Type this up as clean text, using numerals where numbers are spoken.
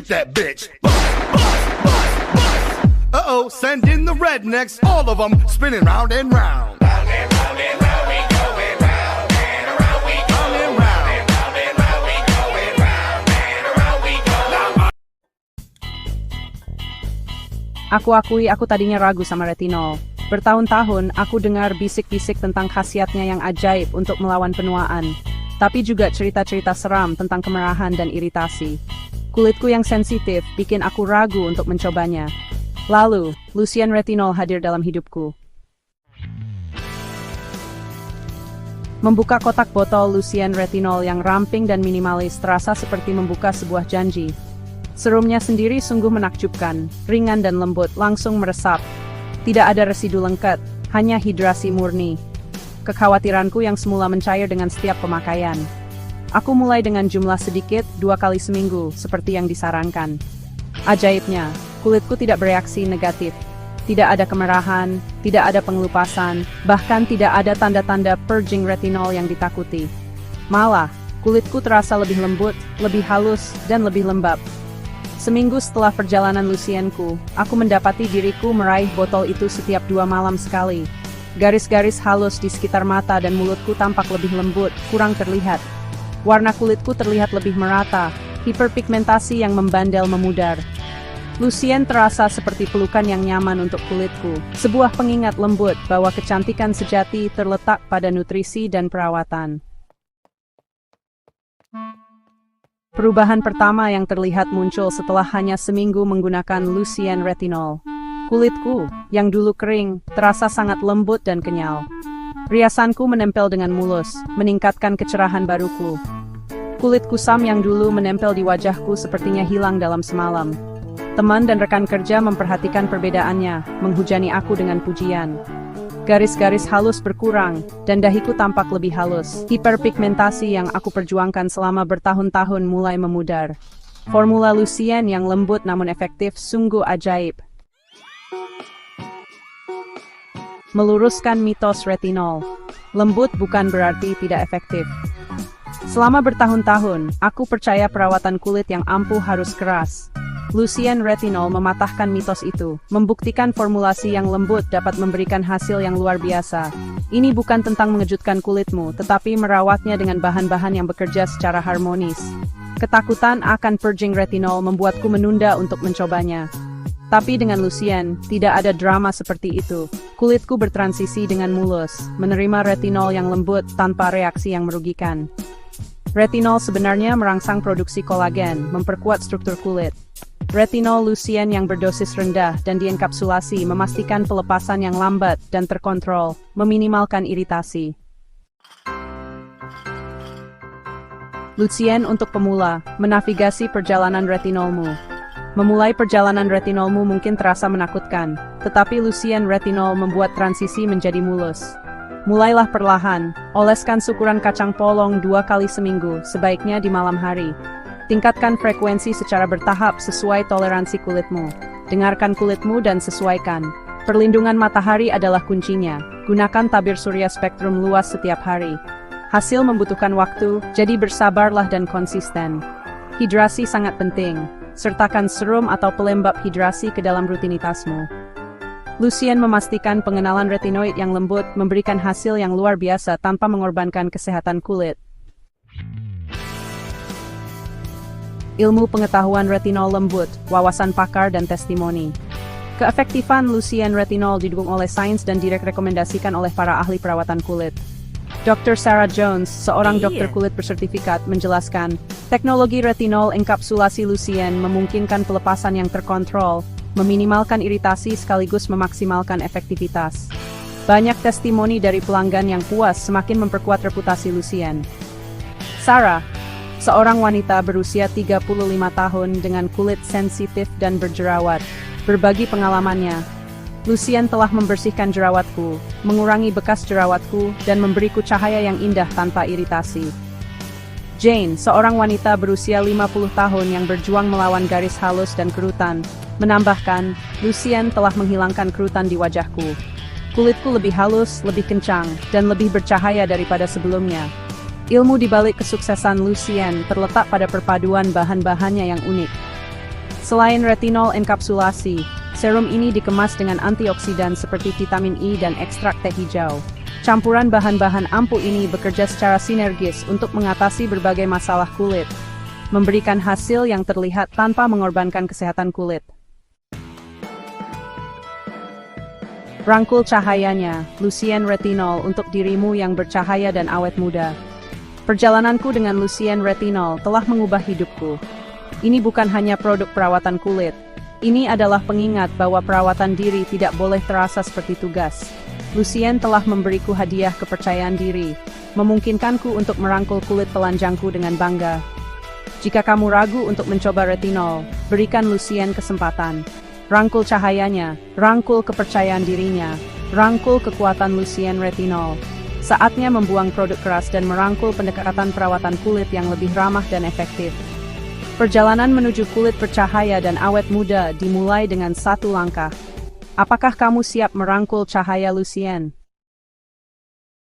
shoot that bitch. Uh-oh, send in the rednecks, all of them spinning round and round. Round and round and round we going round and around we going round and round and round we going round and around we go. Aku akui aku tadinya ragu sama retinol. Bertahun-tahun aku dengar bisik-bisik tentang khasiatnya yang ajaib untuk melawan penuaan. Tapi juga cerita-cerita seram tentang kemerahan dan iritasi. Kulitku yang sensitif bikin aku ragu untuk mencobanya. Lalu, Lucien Retinol hadir dalam hidupku. Membuka kotak botol Lucien Retinol yang ramping dan minimalis terasa seperti membuka sebuah janji. Serumnya sendiri sungguh menakjubkan, ringan dan lembut, langsung meresap. Tidak ada residu lengket, hanya hidrasi murni. Kekhawatiranku yang semula mencair dengan setiap pemakaian. Aku mulai dengan jumlah sedikit, 2 kali seminggu, seperti yang disarankan. Ajaibnya, kulitku tidak bereaksi negatif. Tidak ada kemerahan, tidak ada pengelupasan, bahkan tidak ada tanda-tanda purging retinol yang ditakuti. Malah, kulitku terasa lebih lembut, lebih halus, dan lebih lembab. Seminggu setelah perjalanan Lucienku, aku mendapati diriku meraih botol itu setiap 2 malam sekali. Garis-garis halus di sekitar mata dan mulutku tampak lebih lembut, kurang terlihat. Warna kulitku terlihat lebih merata, hiperpigmentasi yang membandel memudar. Lucien terasa seperti pelukan yang nyaman untuk kulitku, sebuah pengingat lembut bahwa kecantikan sejati terletak pada nutrisi dan perawatan. Perubahan pertama yang terlihat muncul setelah hanya seminggu menggunakan Lucien Retinol. Kulitku, yang dulu kering, terasa sangat lembut dan kenyal. Riasanku menempel dengan mulus, meningkatkan kecerahan baruku. Kulit kusam yang dulu menempel di wajahku sepertinya hilang dalam semalam. Teman dan rekan kerja memperhatikan perbedaannya, menghujani aku dengan pujian. Garis-garis halus berkurang, dan dahiku tampak lebih halus. Hiperpigmentasi yang aku perjuangkan selama bertahun-tahun mulai memudar. Formula Lucien yang lembut namun efektif sungguh ajaib. Meluruskan mitos retinol. Lembut bukan berarti tidak efektif. Selama bertahun-tahun, aku percaya perawatan kulit yang ampuh harus keras. Lucien Retinol mematahkan mitos itu, membuktikan formulasi yang lembut dapat memberikan hasil yang luar biasa. Ini bukan tentang mengejutkan kulitmu, tetapi merawatnya dengan bahan-bahan yang bekerja secara harmonis. Ketakutan akan purging retinol membuatku menunda untuk mencobanya. Tapi dengan Lucien, tidak ada drama seperti itu. Kulitku bertransisi dengan mulus, menerima retinol yang lembut tanpa reaksi yang merugikan. Retinol sebenarnya merangsang produksi kolagen, memperkuat struktur kulit. Retinol Lucien yang berdosis rendah dan dienkapsulasi memastikan pelepasan yang lambat dan terkontrol, meminimalkan iritasi. Lucien untuk pemula, menavigasi perjalanan retinolmu. Memulai perjalanan retinolmu mungkin terasa menakutkan, tetapi Lucien Retinol membuat transisi menjadi mulus. Mulailah perlahan, oleskan syukuran kacang polong 2 kali seminggu, sebaiknya di malam hari. Tingkatkan frekuensi secara bertahap sesuai toleransi kulitmu. Dengarkan kulitmu dan sesuaikan. Perlindungan matahari adalah kuncinya. Gunakan tabir surya spektrum luas setiap hari. Hasil membutuhkan waktu, jadi bersabarlah dan konsisten. Hidrasi sangat penting. Sertakan serum atau pelembab hidrasi ke dalam rutinitasmu. Lucien memastikan pengenalan retinoid yang lembut memberikan hasil yang luar biasa tanpa mengorbankan kesehatan kulit. Ilmu pengetahuan retinol lembut, wawasan pakar dan testimoni. Keefektifan Lucien Retinol didukung oleh sains dan direkomendasikan oleh para ahli perawatan kulit. Dr. Sarah Jones, seorang dokter kulit bersertifikat, menjelaskan, teknologi retinol enkapsulasi Lucien memungkinkan pelepasan yang terkontrol, meminimalkan iritasi sekaligus memaksimalkan efektivitas. Banyak testimoni dari pelanggan yang puas semakin memperkuat reputasi Lucien. Sarah, seorang wanita berusia 35 tahun dengan kulit sensitif dan berjerawat, berbagi pengalamannya. Lucien telah membersihkan jerawatku, mengurangi bekas jerawatku, dan memberiku cahaya yang indah tanpa iritasi. Jane, seorang wanita berusia 50 tahun yang berjuang melawan garis halus dan kerutan, menambahkan, Lucien telah menghilangkan kerutan di wajahku. Kulitku lebih halus, lebih kencang, dan lebih bercahaya daripada sebelumnya. Ilmu di balik kesuksesan Lucien terletak pada perpaduan bahan-bahannya yang unik. Selain retinol enkapsulasi, serum ini dikemas dengan antioksidan seperti vitamin E dan ekstrak teh hijau. Campuran bahan-bahan ampuh ini bekerja secara sinergis untuk mengatasi berbagai masalah kulit, memberikan hasil yang terlihat tanpa mengorbankan kesehatan kulit. Rangkul cahayanya, Lucien Retinol untuk dirimu yang bercahaya dan awet muda. Perjalananku dengan Lucien Retinol telah mengubah hidupku. Ini bukan hanya produk perawatan kulit. Ini adalah pengingat bahwa perawatan diri tidak boleh terasa seperti tugas. Lucien telah memberiku hadiah kepercayaan diri, memungkinkanku untuk merangkul kulit telanjangku dengan bangga. Jika kamu ragu untuk mencoba retinol, berikan Lucien kesempatan. Rangkul cahayanya, rangkul kepercayaan dirinya, rangkul kekuatan Lucien Retinol. Saatnya membuang produk keras dan merangkul pendekatan perawatan kulit yang lebih ramah dan efektif. Perjalanan menuju kulit bercahaya dan awet muda dimulai dengan satu langkah. Apakah kamu siap merangkul cahaya Lucien?